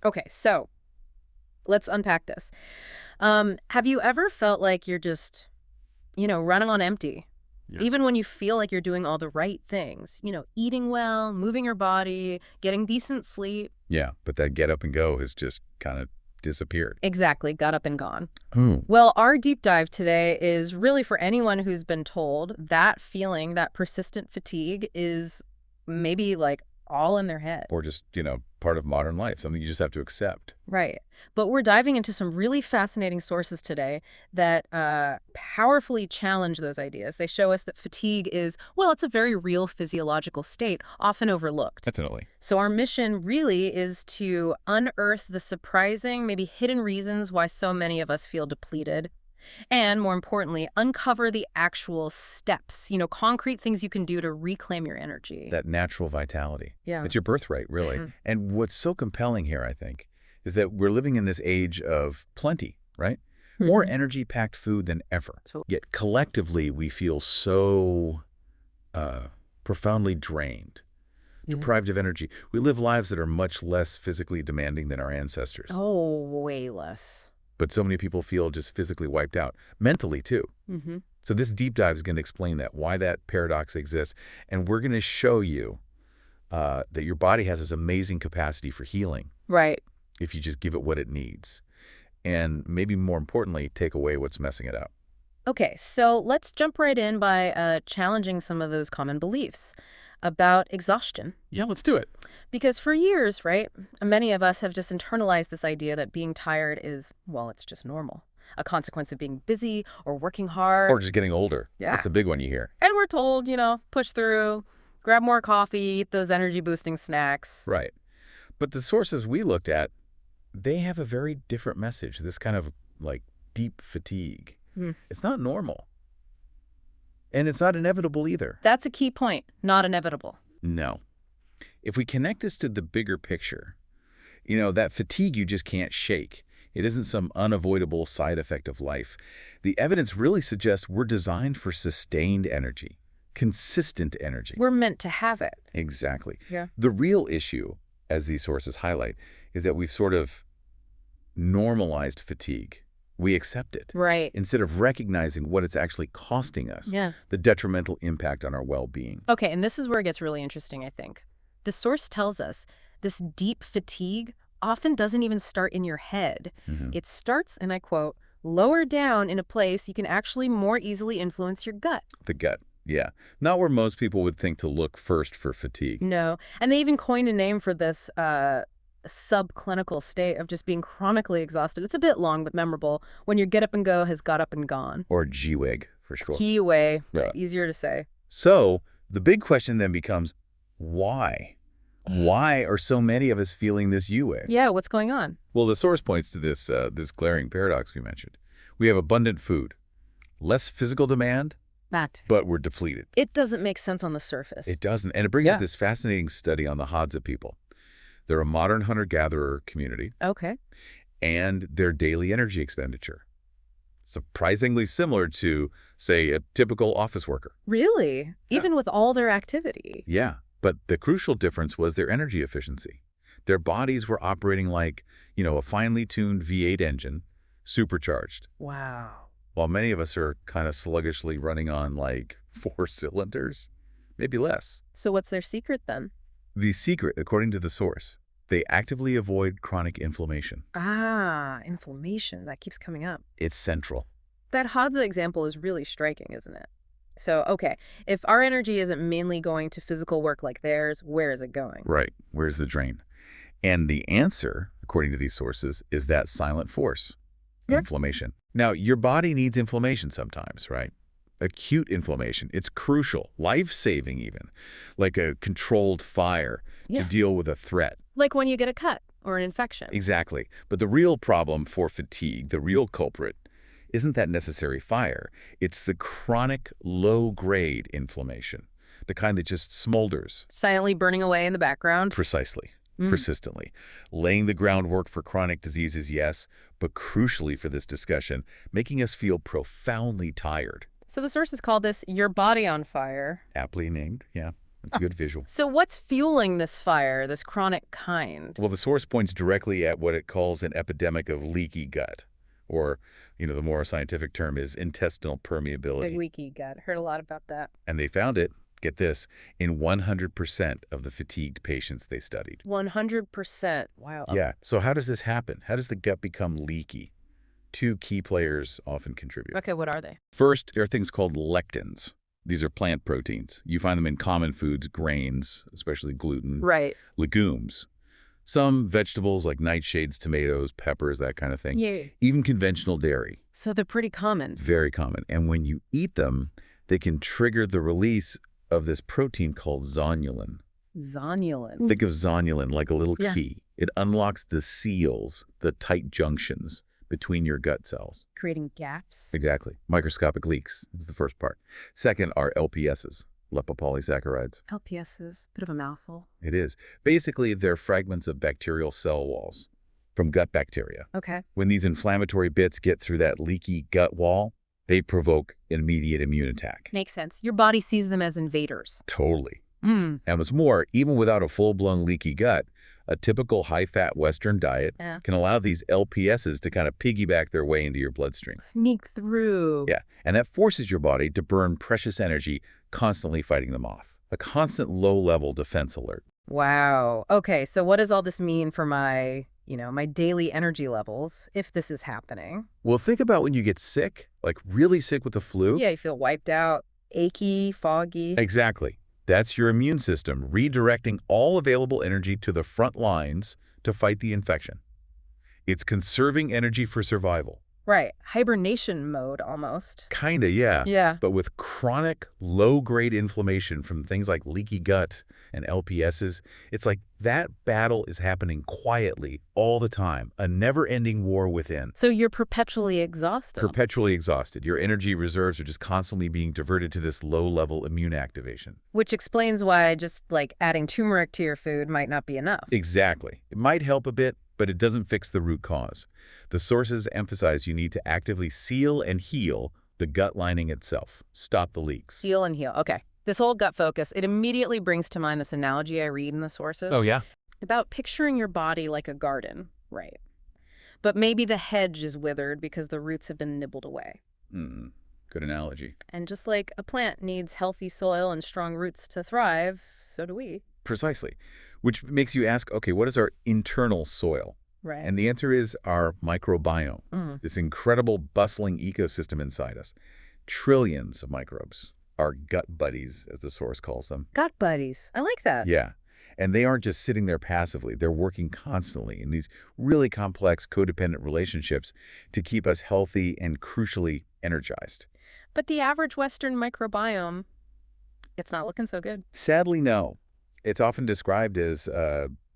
Okay, so let's unpack this. Have you ever felt like you're just, running on empty? Yeah. Even when you feel like you're doing all the right things, eating well, moving your body, getting decent sleep. Yeah, but that get up and go has just kind of disappeared. Exactly, got up and gone. Oh. Well, our deep dive today is really for anyone who's been told that feeling, that persistent fatigue is maybe like all in their head. Or just, part of modern life, something you just have to accept. Right. But we're diving into some really fascinating sources today that powerfully challenge those ideas. They show us that fatigue is, well, it's a very real physiological state, often overlooked. Definitely. So our mission really is to unearth the surprising, maybe hidden reasons why so many of us feel depleted. And more importantly, uncover the actual steps, concrete things you can do to reclaim your energy. That natural vitality. Yeah. It's your birthright, really. Mhm. And what's so compelling here, I think, is that we're living in this age of plenty, right? More Mhm. energy-packed food than ever. So- Yet collectively, we feel so profoundly drained, deprived of energy. We live lives that are much less physically demanding than our ancestors. Oh, way less. But so many people feel just physically wiped out, mentally too. Mm-hmm. So this deep dive is going to explain that, why that paradox exists. And we're going to show you that your body has this amazing capacity for healing Right. if you just give it what it needs. And maybe more importantly, take away what's messing it up. Okay, so let's jump right in by challenging some of those common beliefs about exhaustion. Yeah, let's do it. Because for years, right, many of us have just internalized this idea that being tired is, well, it's just normal. A consequence of being busy or working hard. Or just getting older. Yeah. That's a big one you hear. And we're told, push through, grab more coffee, eat those energy-boosting snacks. Right. But the sources we looked at, they have a very different message, this kind of like deep fatigue. It's not normal. And it's not inevitable either. That's a key point, not inevitable. No. If we connect this to the bigger picture, that fatigue you just can't shake. It isn't some unavoidable side effect of life. The evidence really suggests we're designed for sustained energy, consistent energy. We're meant to have it. Exactly. Yeah. The real issue, as these sources highlight, is that we've sort of normalized fatigue. We accept it. Right. Instead of recognizing what it's actually costing us, Yeah. the detrimental impact on our well-being. Okay, and this is where it gets really interesting, I think. The source tells us this deep fatigue often doesn't even start in your head. It starts, and I quote, lower down in a place you can actually more easily influence your gut. The gut, yeah. Not where most people would think to look first for fatigue. No, and they even coined a name for this subclinical state of just being chronically exhausted. It's a bit long, but memorable. When your get up and go has got up and gone. Or GWIG, for sure. Key away, Yeah. easier to say. So the big question then becomes, why? Why are so many of us feeling this U-wave? Yeah, what's going on? Well, the source points to this glaring paradox we mentioned. We have abundant food, less physical demand, Matt. but we're depleted. It doesn't make sense on the surface. It doesn't. And it brings up this fascinating study on the Hadza people. They're a modern hunter-gatherer community, Okay. and their daily energy expenditure. Surprisingly similar to, say, a typical office worker. Really? Even with all their activity? Yeah, but the crucial difference was their energy efficiency. Their bodies were operating like, a finely tuned V8 engine, supercharged. Wow. While many of us are kind of sluggishly running on, like, 4 cylinders, maybe less. So what's their secret then? The secret, according to the source, they actively avoid chronic inflammation. Ah, inflammation. That keeps coming up. It's central. That Hadza example is really striking, isn't it? So, okay, if our energy isn't mainly going to physical work like theirs, where is it going? Right. Where's the drain? And the answer, according to these sources, is that silent force, inflammation. Now, your body needs inflammation sometimes, right? Acute inflammation. It's crucial, life-saving even, like a controlled fire to deal with a threat. Like when you get a cut or an infection. Exactly. But the real problem for fatigue, the real culprit, isn't that necessary fire. It's the chronic low-grade inflammation, the kind that just smolders. Silently burning away in the background. Precisely. Persistently. Laying the groundwork for chronic diseases, yes, but crucially for this discussion, making us feel profoundly tired. So the sources call this your body on fire. Aptly named, yeah. It's a good visual. So what's fueling this fire, this chronic kind? Well, the source points directly at what it calls an epidemic of leaky gut, or, the more scientific term is intestinal Big permeability. leaky gut. Heard a lot about that. And they found it, get this, in 100% of the fatigued patients they studied. 100%. Wow. Yeah. So how does this happen? How does the gut become leaky? Two key players often contribute. Okay, what are they? First, there are things called lectins. These are plant proteins. You find them in common foods, grains, especially gluten, Right. legumes. Some vegetables like nightshades, tomatoes, peppers, that kind of thing. Yeah. Even conventional dairy, So they're pretty common. very common. And when you eat them, they can trigger the release of this protein called zonulin. Zonulin. Think of zonulin like a little Yeah. key. It unlocks the seals, the tight junctions between your gut cells. Creating gaps. Exactly. Microscopic leaks is the first part. Second are LPSs, lipopolysaccharides. LPSs. Bit of a mouthful. It is. Basically, they're fragments of bacterial cell walls from gut bacteria. Okay. When these inflammatory bits get through that leaky gut wall, they provoke an immediate immune attack. Makes sense. Your body sees them as invaders. Totally. Mm. And what's more, even without a full-blown leaky gut, a typical high-fat Western diet Yeah. can allow these LPSs to kind of piggyback their way into your bloodstream. Sneak through. Yeah, and that forces your body to burn precious energy, constantly fighting them off. A constant low-level defense alert. Wow. Okay, so what does all this mean for my, my daily energy levels if this is happening? Well, think about when you get sick, like really sick with the flu. Yeah, you feel wiped out, achy, foggy. Exactly. That's your immune system redirecting all available energy to the front lines to fight the infection. It's conserving energy for survival. Right. Hibernation mode almost. Kinda, yeah. Yeah. But with chronic, low-grade inflammation from things like leaky gut and LPSs, it's like that battle is happening quietly all the time, a never-ending war within. So you're perpetually exhausted. Perpetually exhausted. Your energy reserves are just constantly being diverted to this low-level immune activation. Which explains why just adding turmeric to your food might not be enough. Exactly. It might help a bit, but it doesn't fix the root cause. The sources emphasize you need to actively seal and heal the gut lining itself. Stop the leaks. Seal and heal. Okay. This whole gut focus, it immediately brings to mind this analogy I read in the sources. Oh, yeah? About picturing your body like a garden. Right. But maybe the hedge is withered because the roots have been nibbled away. Good analogy. And just like a plant needs healthy soil and strong roots to thrive, so do we. Precisely. Which makes you ask, okay, what is our internal soil? Right. And the answer is our microbiome, this incredible bustling ecosystem inside us. Trillions of microbes, our gut buddies, as the source calls them. Gut buddies. I like that. Yeah. And they aren't just sitting there passively. They're working constantly in these really complex codependent relationships to keep us healthy and, crucially, energized. But the average Western microbiome, it's not looking so good. Sadly, no. It's often described as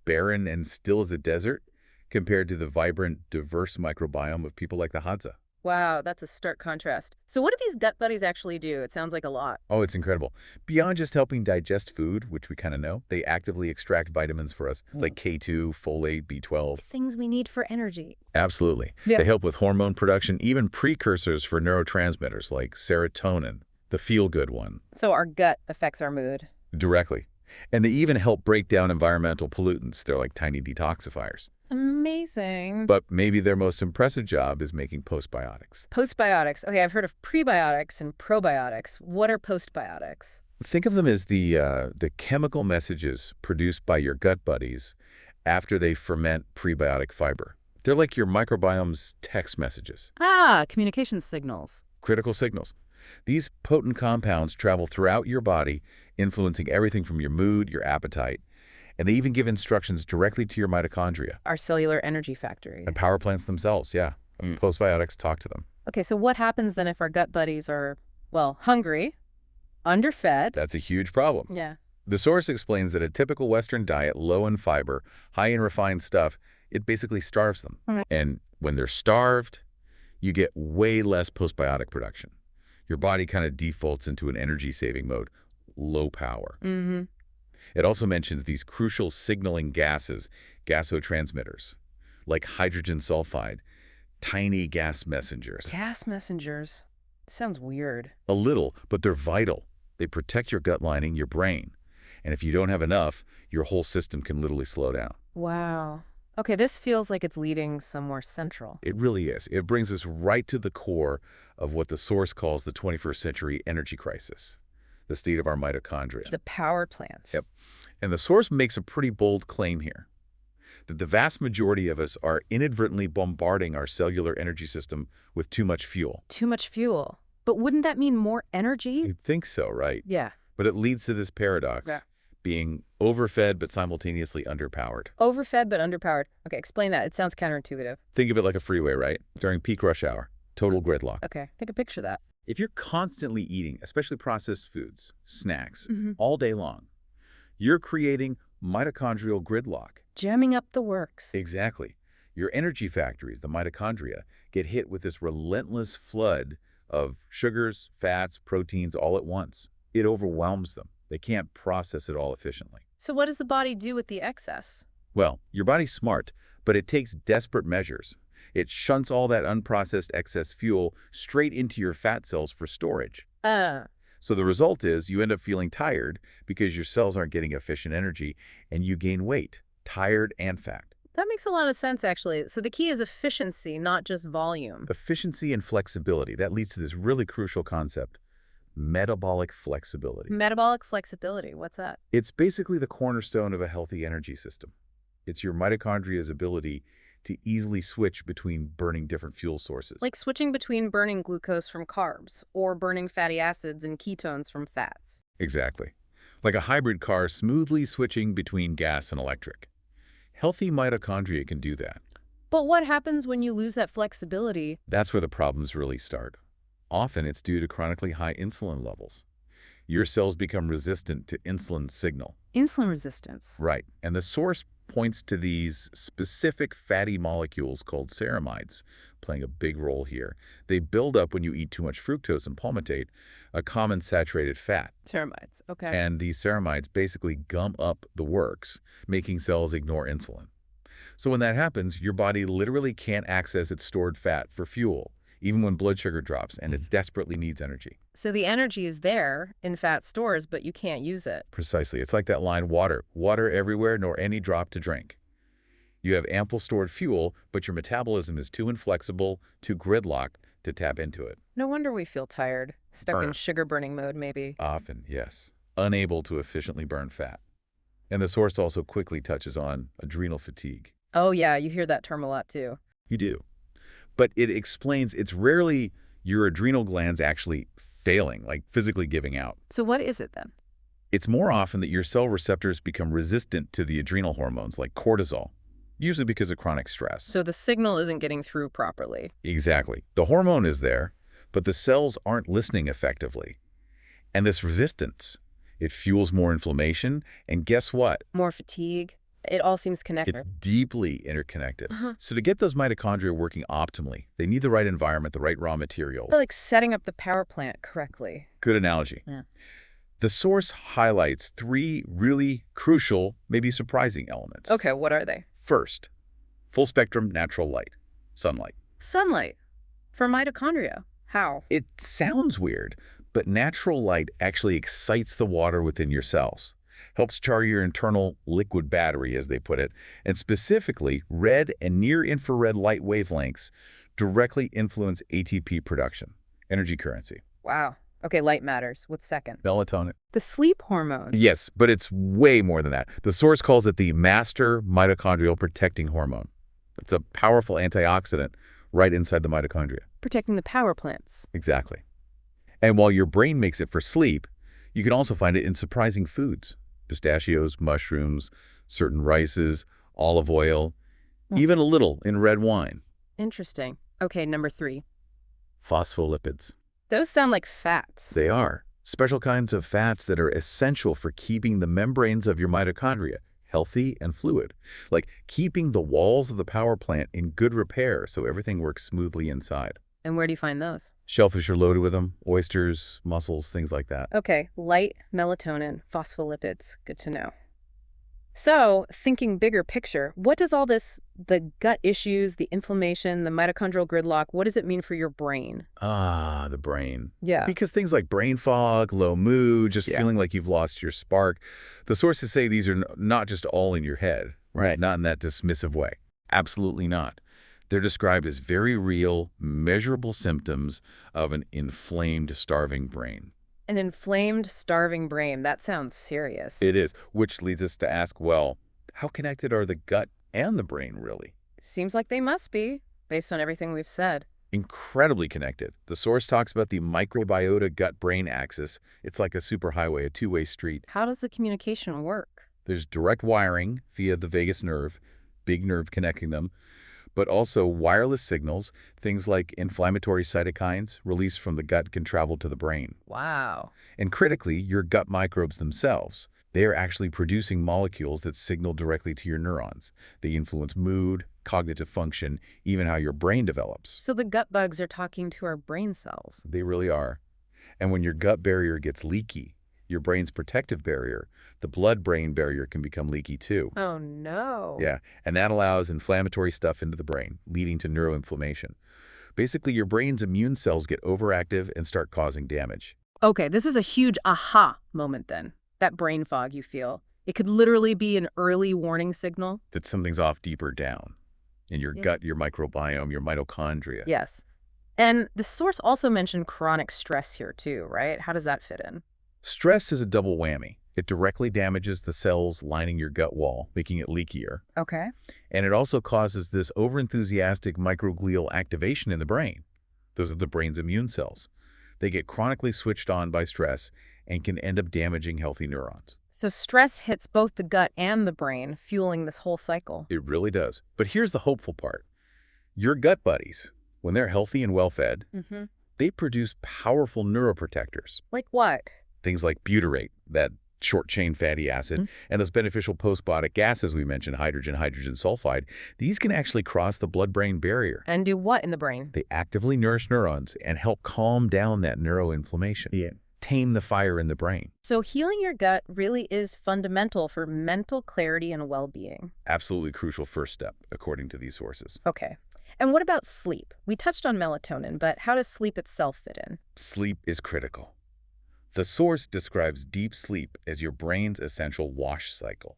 barren and still as a desert compared to the vibrant, diverse microbiome of people like the Hadza. Wow, that's a stark contrast. So what do these gut buddies actually do? It sounds like a lot. Oh, it's incredible. Beyond just helping digest food, which we kind of know, they actively extract vitamins for us, like K2, folate, B12. Things we need for energy. Absolutely. Yeah. They help with hormone production, even precursors for neurotransmitters like serotonin, the feel-good one, So our gut affects our mood. directly. And they even help break down environmental pollutants. They're like tiny detoxifiers. Amazing. But maybe their most impressive job is making postbiotics. Postbiotics. Okay, I've heard of prebiotics and probiotics. What are postbiotics? Think of them as the chemical messages produced by your gut buddies after they ferment prebiotic fiber. They're like your microbiome's text messages, Ah, communication signals. critical signals. These potent compounds travel throughout your body, influencing everything from your mood, your appetite, and they even give instructions directly to your mitochondria. Our cellular energy factory. And power plants themselves, yeah. Postbiotics talk to them. Okay, so what happens then if our gut buddies are, well, hungry, underfed? That's a huge problem. Yeah. The source explains that a typical Western diet, low in fiber, high in refined stuff, it basically starves them. And when they're starved, you get way less postbiotic production. Your body kind of defaults into an energy-saving mode, low power. Mm-hmm. It also mentions these crucial signaling gases, gasotransmitters, like hydrogen sulfide, tiny gas messengers. Gas messengers. Sounds weird. A little, but they're vital. They protect your gut lining, your brain. And if you don't have enough, your whole system can literally slow down. Wow. Okay, this feels like it's leading somewhere central. It really is. It brings us right to the core of what the source calls the 21st century energy crisis, the state of our mitochondria. The power plants. Yep. And the source makes a pretty bold claim here, that the vast majority of us are inadvertently bombarding our cellular energy system with too much fuel. Too much fuel. But wouldn't that mean more energy? You'd think so, right? Yeah. But it leads to this paradox, Yeah. being overfed but simultaneously underpowered. Overfed but underpowered. Okay, explain that. It sounds counterintuitive. Think of it like a freeway, right? During peak rush hour, total gridlock. Okay, take a picture of that. If you're constantly eating, especially processed foods, snacks, Mm-hmm. all day long, you're creating mitochondrial gridlock. Jamming up the works. Exactly. Your energy factories, the mitochondria, get hit with this relentless flood of sugars, fats, proteins all at once. It overwhelms them. They can't process it all efficiently. So what does the body do with the excess? Well, your body's smart, but it takes desperate measures. It shunts all that unprocessed excess fuel straight into your fat cells for storage. So the result is you end up feeling tired because your cells aren't getting efficient energy, and you gain weight, tired and fat. That makes a lot of sense, actually. So the key is efficiency, not just volume. Efficiency and flexibility, that leads to this really crucial concept, metabolic flexibility. Metabolic flexibility, what's that? It's basically the cornerstone of a healthy energy system. It's your mitochondria's ability to easily switch between burning different fuel sources. Like switching between burning glucose from carbs or burning fatty acids and ketones from fats. Exactly. Like a hybrid car smoothly switching between gas and electric. Healthy mitochondria can do that. But what happens when you lose that flexibility? That's where the problems really start. Often it's due to chronically high insulin levels. Your cells become resistant to insulin's signal. Insulin resistance. Right. And the source points to these specific fatty molecules called ceramides playing a big role here. They build up when you eat too much fructose and palmitate, a common saturated fat. Ceramides, okay. And these ceramides basically gum up the works, making cells ignore insulin. So when that happens, your body literally can't access its stored fat for fuel, even when blood sugar drops, and it desperately needs energy. So the energy is there in fat stores, but you can't use it. Precisely. It's like that line, water everywhere, nor any drop to drink. You have ample stored fuel, but your metabolism is too inflexible, too gridlocked to tap into it. No wonder we feel tired, stuck in Burn. sugar burning mode, maybe. Often, yes. Unable to efficiently burn fat. And the source also quickly touches on adrenal fatigue. Oh yeah, you hear that term a lot too. You do. But it explains it's rarely your adrenal glands actually failing, like physically giving out. So what is it then? It's more often that your cell receptors become resistant to the adrenal hormones like cortisol, usually because of chronic stress. So the signal isn't getting through properly. Exactly. The hormone is there, but the cells aren't listening effectively. And this resistance, it fuels more inflammation, and guess what? More fatigue. It all seems connected. It's deeply interconnected. So to get those mitochondria working optimally, they need the right environment, the right raw materials. Like setting up the power plant correctly. Good analogy. Yeah. The source highlights three really crucial, maybe surprising elements. Okay, what are they? First, full-spectrum natural light, sunlight. Sunlight. For mitochondria. How? It sounds weird, but natural light actually excites the water within your cells, helps charge your internal liquid battery, as they put it, and specifically, red and near-infrared light wavelengths directly influence ATP production, energy currency. Wow. Okay, light matters. What's second? Melatonin. The sleep hormones. Yes, but it's way more than that. The source calls it the master mitochondrial protecting hormone. It's a powerful antioxidant right inside the mitochondria. Protecting the power plants. Exactly. And while your brain makes it for sleep, you can also find it in surprising foods. Pistachios, mushrooms, certain rices, olive oil, even a little in red wine. Interesting. Okay, number 3. Phospholipids. Those sound like fats. They are special kinds of fats that are essential for keeping the membranes of your mitochondria healthy and fluid, like keeping the walls of the power plant in good repair so everything works smoothly inside. And where do you find those? Shellfish are loaded with them, oysters, mussels, things like that. Okay, light, melatonin, phospholipids. Good to know. So, thinking bigger picture, what does all this, the gut issues, the inflammation, the mitochondrial gridlock, what does it mean for your brain? Ah, the brain. Yeah. Because things like brain fog, low mood, just Yeah. feeling like you've lost your spark, the sources say these are not just all in your head, right? Right. Not in that dismissive way. Absolutely not. They're described as very real, measurable symptoms of an inflamed, starving brain. An inflamed, starving brain. That sounds serious. It is, which leads us to ask, well, how connected are the gut and the brain really? Seems like they must be, based on everything we've said. Incredibly connected. The source talks about the microbiota gut-brain axis. It's like a superhighway, a two-way street. How does the communication work? There's direct wiring via the vagus nerve, big nerve connecting them, but also wireless signals, things like inflammatory cytokines released from the gut can travel to the brain. Wow. And critically, your gut microbes themselves, they are actually producing molecules that signal directly to your neurons. They influence mood, cognitive function, even how your brain develops. So the gut bugs are talking to our brain cells. They really are. And when your gut barrier gets leaky, your brain's protective barrier, the blood-brain barrier can become leaky too. Oh, no. Yeah, and that allows inflammatory stuff into the brain, leading to neuroinflammation. Basically, your brain's immune cells get overactive and start causing damage. Okay, this is a huge aha moment then. That brain fog you feel. It could literally be an early warning signal. That something's off deeper down in your gut, your microbiome, your mitochondria. Yes. And the source also mentioned chronic stress here too, right? How does that fit in? Stress is a double whammy. It directly damages the cells lining your gut wall, making it leakier. Okay. And it also causes this overenthusiastic microglial activation in the brain. Those are the brain's immune cells. They get chronically switched on by stress and can end up damaging healthy neurons. So stress hits both the gut and the brain, fueling this whole cycle. It really does. But here's the hopeful part. Your gut buddies, when they're healthy and well-fed, they produce powerful neuroprotectors. Like what? Things like butyrate, that short-chain fatty acid, and those beneficial postbiotic gases we mentioned, hydrogen, hydrogen sulfide, these can actually cross the blood-brain barrier. And do what in the brain? They actively nourish neurons and help calm down that neuroinflammation. Yeah. Tame the fire in the brain. So healing your gut really is fundamental for mental clarity and well-being. Absolutely crucial first step, according to these sources. Okay. And what about sleep? We touched on melatonin, but how does sleep itself fit in? Sleep is critical. The source describes deep sleep as your brain's essential wash cycle.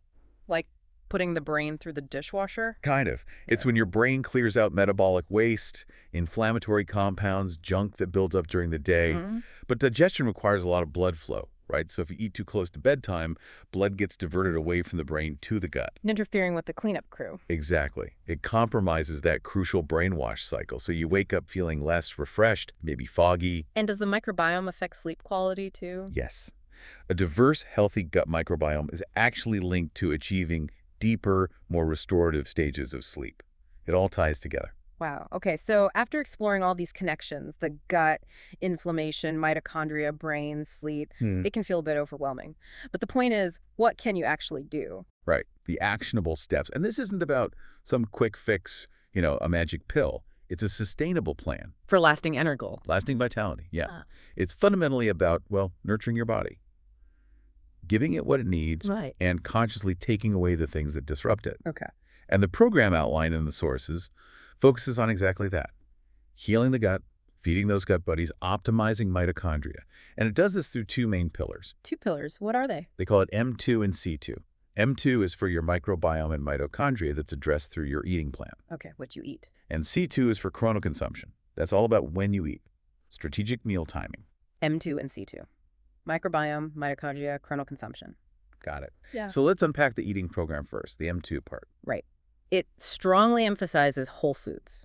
Like putting the brain through the dishwasher? Kind of. It's when your brain clears out metabolic waste, inflammatory compounds, junk that builds up during the day. But digestion requires a lot of blood flow, right? So if you eat too close to bedtime, blood gets diverted away from the brain to the gut. Interfering with the cleanup crew. Exactly. It compromises that crucial brainwash cycle, so you wake up feeling less refreshed, maybe foggy. And does the microbiome affect sleep quality too? Yes. A diverse, healthy gut microbiome is actually linked to achieving deeper, more restorative stages of sleep. It all ties together. Wow. Okay, so after exploring all these connections, the gut, inflammation, mitochondria, brain, sleep, it can feel a bit overwhelming. But the point is, what can you actually do? Right. The actionable steps. And this isn't about some quick fix, a magic pill. It's a sustainable plan. For lasting energy. Lasting vitality, yeah. It's fundamentally about, nurturing your body, giving it what it needs, Right. and consciously taking away the things that disrupt it. Okay. And the program outlined in the sources focuses on exactly that. Healing the gut, feeding those gut buddies, optimizing mitochondria. And it does this through two main pillars. Two pillars. What are they? They call it M2 and C2. M2 is for your microbiome and mitochondria that's addressed through your eating plan. Okay, what you eat. And C2 is for chronoconsumption. That's all about when you eat. Strategic meal timing. M2 and C2. Microbiome, mitochondria, chronoconsumption. Got it. Yeah. So let's unpack the eating program first, the M2 part. Right. It strongly emphasizes whole foods.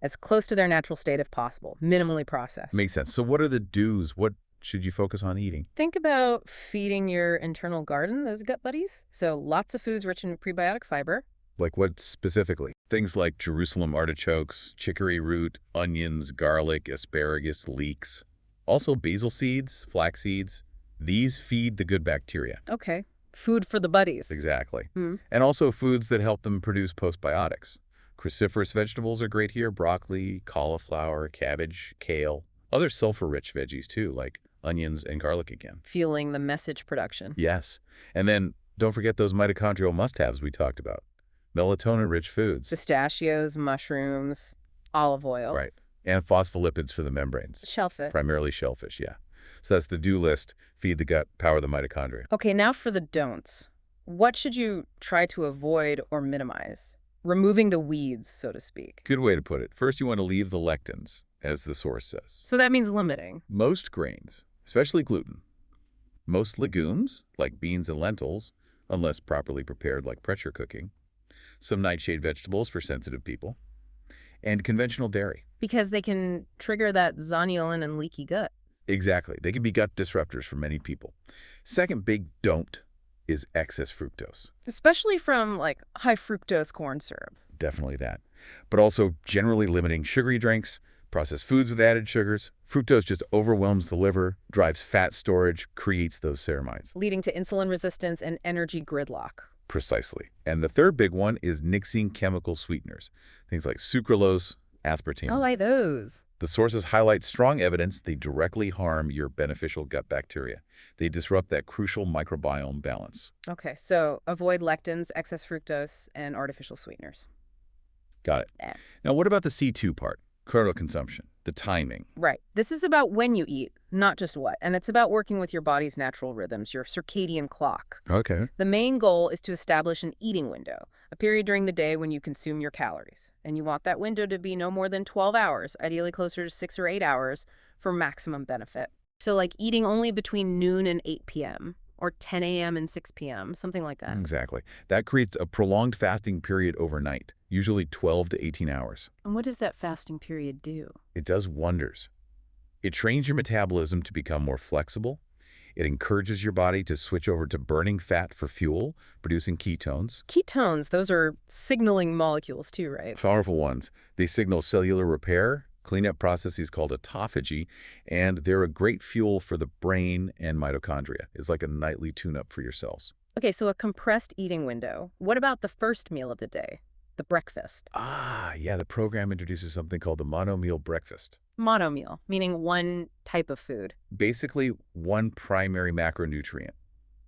As close to their natural state if possible, minimally processed. Makes sense. So what are the do's? What should you focus on eating? Think about feeding your internal garden, those gut buddies. So lots of foods rich in prebiotic fiber. Like what specifically? Things like Jerusalem artichokes, chicory root, onions, garlic, asparagus, leeks. Also basil seeds, flax seeds. These feed the good bacteria. Okay. Food for the buddies. Exactly. And also foods that help them produce postbiotics. Cruciferous vegetables are great here. Broccoli, cauliflower, cabbage, kale. Other sulfur-rich veggies too, like onions and garlic again. Fueling the message production. Yes. And then Don't forget those mitochondrial must-haves we talked about. Melatonin-rich foods. Pistachios, mushrooms, olive oil. Right. And phospholipids for the membranes. Shellfish. Primarily shellfish, yeah. So that's the do list. Feed the gut, power the mitochondria. Okay, now for the don'ts. What should you try to avoid or minimize? Removing the weeds, so to speak. Good way to put it. First, you want to leave the lectins, as the source says. So that means limiting. Most grains, especially gluten. Most legumes, like beans and lentils, unless properly prepared like pressure cooking. Some nightshade vegetables for sensitive people. And conventional dairy. Because they can trigger that zonulin and leaky gut. Exactly. They can be gut disruptors for many people. Second big don't is excess fructose. Especially from, like, high fructose corn syrup. Definitely that. But also generally limiting sugary drinks, processed foods with added sugars. Fructose just overwhelms the liver, drives fat storage, creates those ceramides. Leading to insulin resistance and energy gridlock. Precisely. And the third big one is nixing chemical sweeteners. Things like sucralose, aspartame. I like those. The sources highlight strong evidence they directly harm your beneficial gut bacteria. They disrupt that crucial microbiome balance. Okay, so avoid lectins, excess fructose, and artificial sweeteners. Got it. Yeah. Now, what about the C2 part? Chrono consumption, the timing. Right. This is about when you eat, not just what. And it's about working with your body's natural rhythms, your circadian clock. Okay. The main goal is to establish an eating window, a period during the day when you consume your calories. And you want that window to be no more than 12 hours, ideally closer to 6 or 8 hours for maximum benefit. So like eating only between noon and 8 p.m. or 10 a.m. and 6 p.m., something like that. Exactly. That creates a prolonged fasting period overnight, usually 12 to 18 hours. And what does that fasting period do? It does wonders. It trains your metabolism to become more flexible. It encourages your body to switch over to burning fat for fuel, producing ketones. Ketones, those are signaling molecules too, right? Powerful ones. They signal cellular repair, cleanup processes called autophagy, and they're a great fuel for the brain and mitochondria. It's like a nightly tune-up for your cells. Okay, so a compressed eating window. What about the first meal of the day? The breakfast. Yeah, the program introduces something called the mono-meal breakfast. Monomeal, meaning one type of food. Basically, one primary macronutrient.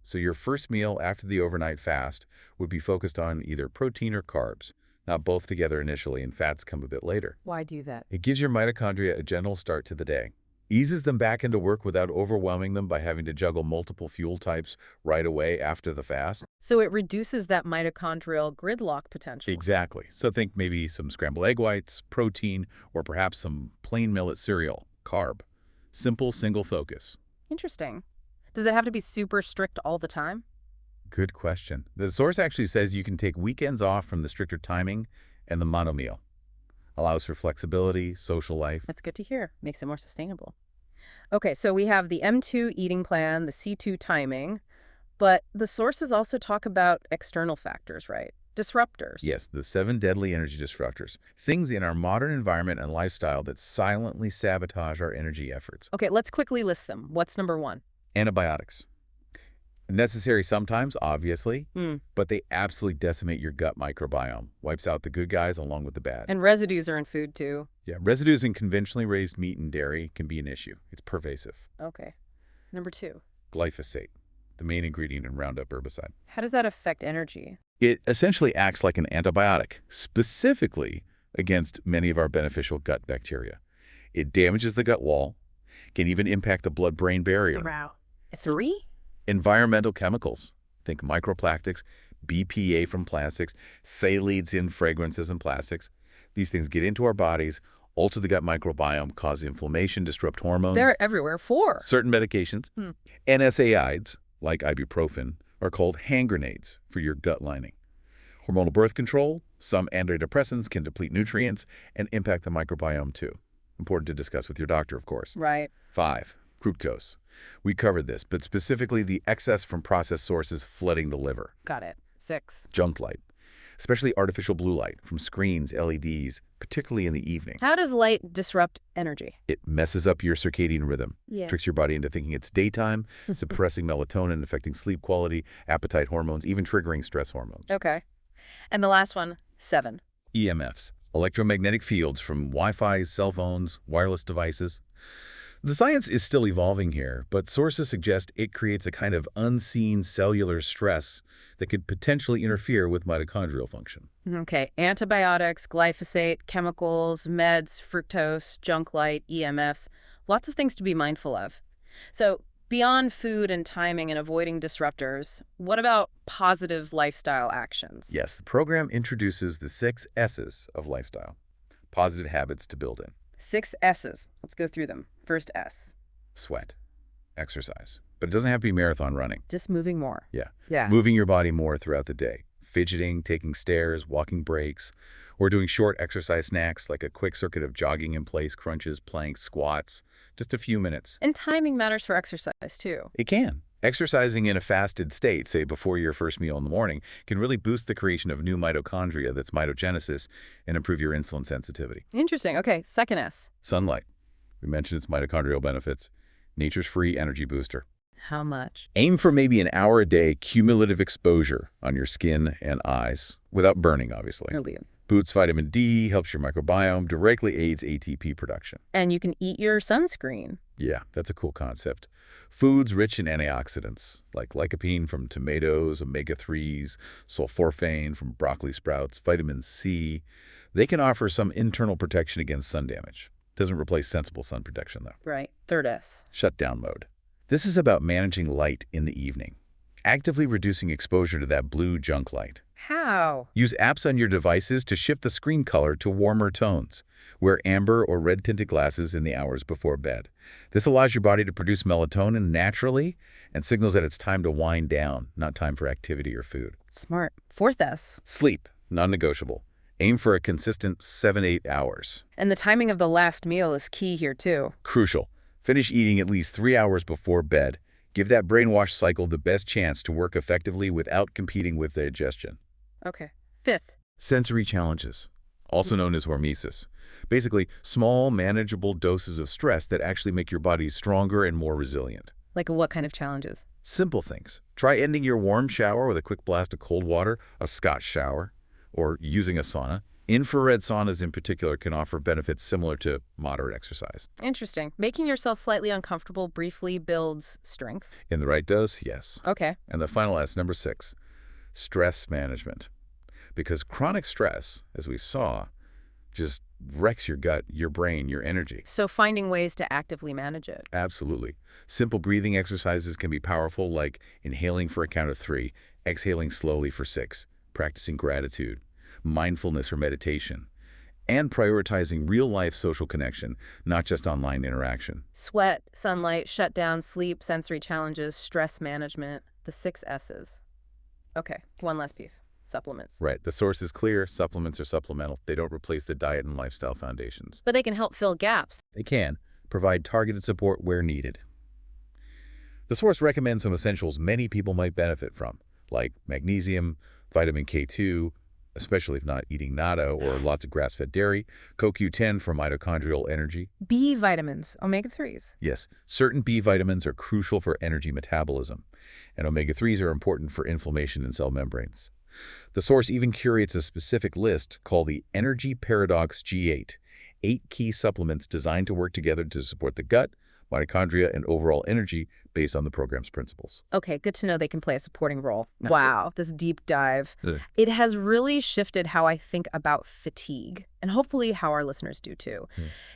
So your first meal after the overnight fast would be focused on either protein or carbs, not both together initially, and fats come a bit later. Why do that? It gives your mitochondria a gentle start to the day, eases them back into work without overwhelming them by having to juggle multiple fuel types right away after the fast. So it reduces that mitochondrial gridlock potential. Exactly. So think maybe some scrambled egg whites, protein, or perhaps some plain millet cereal, carb. Simple, single focus. Interesting. Does it have to be super strict all the time? Good question. The source actually says you can take weekends off from the stricter timing and the monomeal. Allows for flexibility, social life. That's good to hear. Makes it more sustainable. Okay, so we have the M2 eating plan, the C2 timing, but the sources also talk about external factors, right? Disruptors. Yes, the 7 deadly energy disruptors. Things in our modern environment and lifestyle that silently sabotage our energy efforts. Okay, let's quickly list them. What's number 1? Antibiotics. Necessary sometimes, obviously, Mm. but they absolutely decimate your gut microbiome. Wipes out the good guys along with the bad. And residues are in food too. Yeah, residues in conventionally raised meat and dairy can be an issue. It's pervasive. Okay. Number 2. Glyphosate, the main ingredient in Roundup herbicide. How does that affect energy? It essentially acts like an antibiotic, specifically against many of our beneficial gut bacteria. It damages the gut wall, can even impact the blood-brain barrier. Wow. 3? Environmental chemicals, think microplastics, BPA from plastics, phthalates in fragrances and plastics. These things get into our bodies, alter the gut microbiome, cause inflammation, disrupt hormones. They're everywhere. 4. Certain medications, NSAIDs, like ibuprofen, are called hand grenades for your gut lining. Hormonal birth control, some antidepressants can deplete nutrients and impact the microbiome too. Important to discuss with your doctor, of course. Right. 5, fructose. We covered this, but specifically the excess from processed sources flooding the liver. Got it. 6. Junk light, especially artificial blue light from screens, LEDs, particularly in the evening. How does light disrupt energy? It messes up your circadian rhythm, Yeah. tricks your body into thinking it's daytime, suppressing melatonin, affecting sleep quality, appetite hormones, even triggering stress hormones. Okay. And the last one, 7. EMFs, electromagnetic fields from Wi-Fi, cell phones, wireless devices. The science is still evolving here, but sources suggest it creates a kind of unseen cellular stress that could potentially interfere with mitochondrial function. Okay, antibiotics, glyphosate, chemicals, meds, fructose, junk light, EMFs, lots of things to be mindful of. So, beyond food and timing and avoiding disruptors, what about positive lifestyle actions? Yes, the program introduces the 6 S's of lifestyle, positive habits to build in. 6 S's. Let's go through them. First S. Sweat, exercise. But it doesn't have to be marathon running. Just moving more. Yeah. Yeah. Moving your body more throughout the day. Fidgeting, taking stairs, walking breaks, or doing short exercise snacks like a quick circuit of jogging in place, crunches, planks, squats, just a few minutes. And timing matters for exercise, too. It can. Exercising in a fasted state, say before your first meal in the morning, can really boost the creation of new mitochondria, that's mitogenesis, and improve your insulin sensitivity. Interesting. Okay, second S. Sunlight. We mentioned its mitochondrial benefits. Nature's free energy booster. How much? Aim for maybe an hour a day cumulative exposure on your skin and eyes, without burning, obviously. Brilliant. Boosts vitamin D, helps your microbiome, directly aids ATP production. And you can eat your sunscreen. Yeah, that's a cool concept. Foods rich in antioxidants, like lycopene from tomatoes, omega-3s, sulforaphane from broccoli sprouts, vitamin C, they can offer some internal protection against sun damage. Doesn't replace sensible sun protection, though. Right. Third S. Shutdown mode. This is about managing light in the evening, actively reducing exposure to that blue junk light. How? Use apps on your devices to shift the screen color to warmer tones. Wear amber or red-tinted glasses in the hours before bed. This allows your body to produce melatonin naturally and signals that it's time to wind down, not time for activity or food. Smart. Fourth S. Sleep, non-negotiable. Aim for a consistent 7-8 hours. And the timing of the last meal is key here, too. Crucial. Finish eating at least 3 hours before bed. Give that brainwash cycle the best chance to work effectively without competing with digestion. Okay. Fifth. Sensory challenges, also known as hormesis. Basically, small, manageable doses of stress that actually make your body stronger and more resilient. Like what kind of challenges? Simple things. Try ending your warm shower with a quick blast of cold water, a Scotch shower, or using a sauna. Infrared saunas in particular can offer benefits similar to moderate exercise. Interesting. Making yourself slightly uncomfortable briefly builds strength. In the right dose, yes. Okay. And the final S, number 6, stress management. Because chronic stress, as we saw, just wrecks your gut, your brain, your energy. So finding ways to actively manage it. Absolutely. Simple breathing exercises can be powerful, like inhaling for a count of 3, exhaling slowly for 6, practicing gratitude, mindfulness or meditation, and prioritizing real-life social connection, not just online interaction. Sweat, sunlight, shutdown, sleep, sensory challenges, stress management, the 6 S's. Okay, one last piece. Supplements. Right. The source is clear. Supplements are supplemental. They don't replace the diet and lifestyle foundations. But they can help fill gaps. They can provide targeted support where needed. The source recommends some essentials many people might benefit from, like magnesium, vitamin K2, especially if not eating nada or lots of grass-fed dairy, CoQ10 for mitochondrial energy. B vitamins, omega-3s. Yes, certain B vitamins are crucial for energy metabolism, and omega-3s are important for inflammation in cell membranes. The source even curates a specific list called the Energy Paradox G8, 8 key supplements designed to work together to support the gut, mitochondria, and overall energy based on the program's principles. Okay, good to know they can play a supporting role. Wow, this deep dive. Ugh. It has really shifted how I think about fatigue, and hopefully how our listeners do too.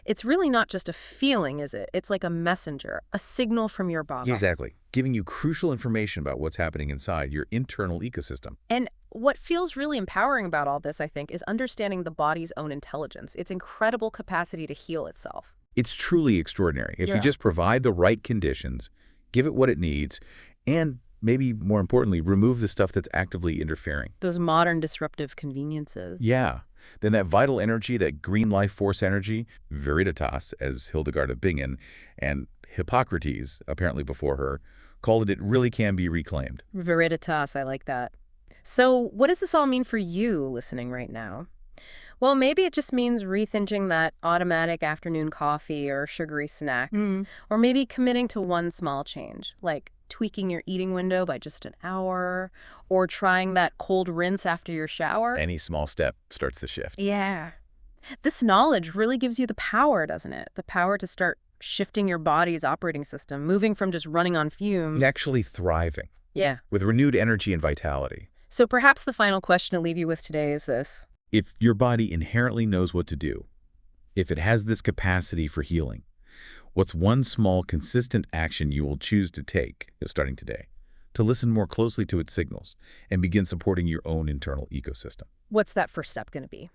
It's really not just a feeling, is it? It's like a messenger, a signal from your body. Exactly, giving you crucial information about what's happening inside your internal ecosystem. And what feels really empowering about all this, I think, is understanding the body's own intelligence, its incredible capacity to heal itself. It's truly extraordinary. If Yeah. you just provide the right conditions, give it what it needs, and maybe more importantly, remove the stuff that's actively interfering. Those modern disruptive conveniences. Yeah. Then that vital energy, that green life force energy, viriditas, as Hildegard of Bingen, and Hippocrates, apparently before her, called it really can be reclaimed. Viriditas, I like that. So what does this all mean for you listening right now? Well, maybe it just means rethinking that automatic afternoon coffee or sugary snack. Or maybe committing to one small change, like tweaking your eating window by just an hour, or trying that cold rinse after your shower. Any small step starts the shift. Yeah. This knowledge really gives you the power, doesn't it? The power to start shifting your body's operating system, moving from just running on And fumes. actually thriving Yeah. with renewed energy and vitality. So perhaps the final question to leave you with today is this. If your body inherently knows what to do, if it has this capacity for healing, what's one small, consistent action you will choose to take, starting today, to listen more closely to its signals and begin supporting your own internal ecosystem? What's that first step going to be?